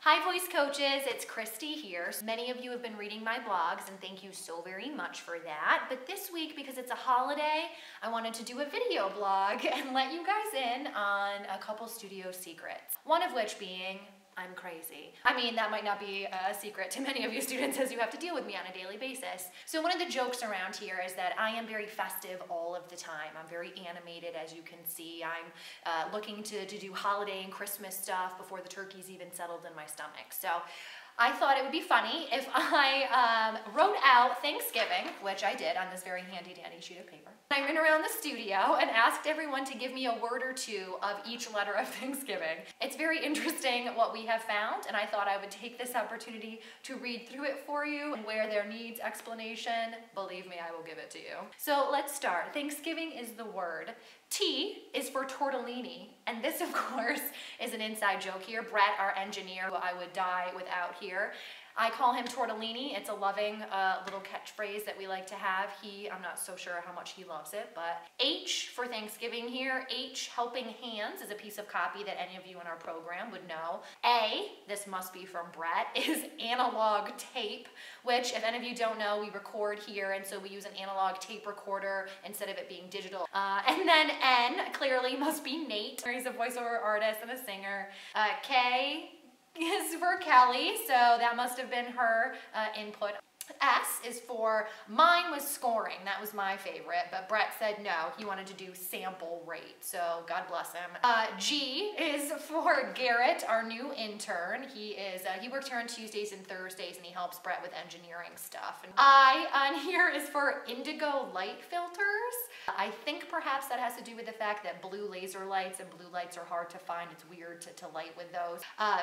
Hi voice coaches, it's Christy here. Many of you have been reading my blogs and thank you so very much for that. But this week, because it's a holiday, I wanted to do a video blog and let you guys in on a couple studio secrets. One of which being, I'm crazy. I mean, that might not be a secret to many of you students as you have to deal with me on a daily basis. So one of the jokes around here is that I am very festive all of the time. I'm very animated, as you can see. I'm looking to do holiday and Christmas stuff before the turkey's even settled in my stomach. So I thought it would be funny if I wrote out Thanksgiving, which I did on this very handy dandy sheet of paper. I ran around the studio and asked everyone to give me a word or two of each letter of Thanksgiving. It's very interesting what we have found, and I thought I would take this opportunity to read through it for you, and where there needs explanation, believe me, I will give it to you. So let's start. Thanksgiving is the word. T is for tortellini, and this of course is an inside joke here. Brett, our engineer, who I would die without here, I call him tortellini. It's a loving little catchphrase that we like to have. I'm not so sure how much he loves it, but H for Thanksgiving here. H, helping hands, is a piece of copy that any of you in our program would know. A, this must be from Brett, is analog tape, which if any of you don't know, we record here, and so we use an analog tape recorder instead of it being digital. And then N, clearly must be Nate. He's a voiceover artist and a singer. K is for Kelly, so that must have been her input. S is for, mine was scoring, that was my favorite, but Brett said no, he wanted to do sample rate, so God bless him. G is for Garrett, our new intern. He works here on Tuesdays and Thursdays, and he helps Brett with engineering stuff. And I on here is for indigo light filters. I think perhaps that has to do with the fact that blue laser lights and blue lights are hard to find. It's weird to light with those.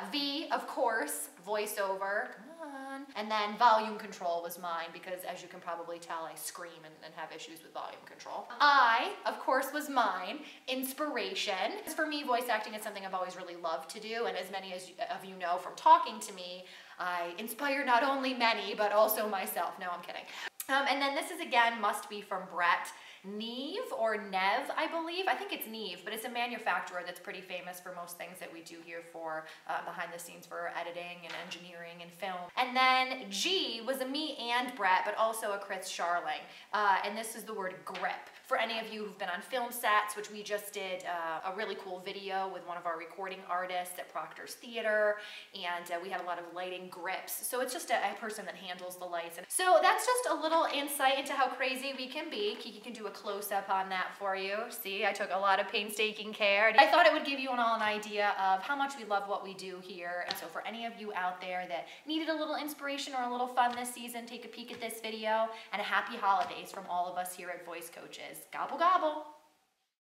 V, of course, voiceover. Come on. And then volume control was mine, because as you can probably tell, I scream and have issues with volume control. I, of course, was mine. Inspiration. For me, voice acting is something I've always really loved to do, and as many of you know from talking to me, I inspire not only many, but also myself. No, I'm kidding. And then this is, again, must be from Brett. Neve or Nev, I believe. I think it's Neve, but it's a manufacturer that's pretty famous for most things that we do here for behind the scenes for editing and engineering and film. And then G was a me and Brett, but also a Chris Sharling. And this is the word grip. For any of you who've been on film sets, which we just did a really cool video with one of our recording artists at Proctor's Theater, and we had a lot of lighting grips. So it's just a person that handles the lights. So that's just a little insight into how crazy we can be. Kiki can do a close-up on that for you. See, I took a lot of painstaking care. I thought it would give you all an idea of how much we love what we do here. And so for any of you out there that needed a little inspiration or a little fun this season, take a peek at this video, and a happy holidays from all of us here at Voice Coaches. Gobble, gobble.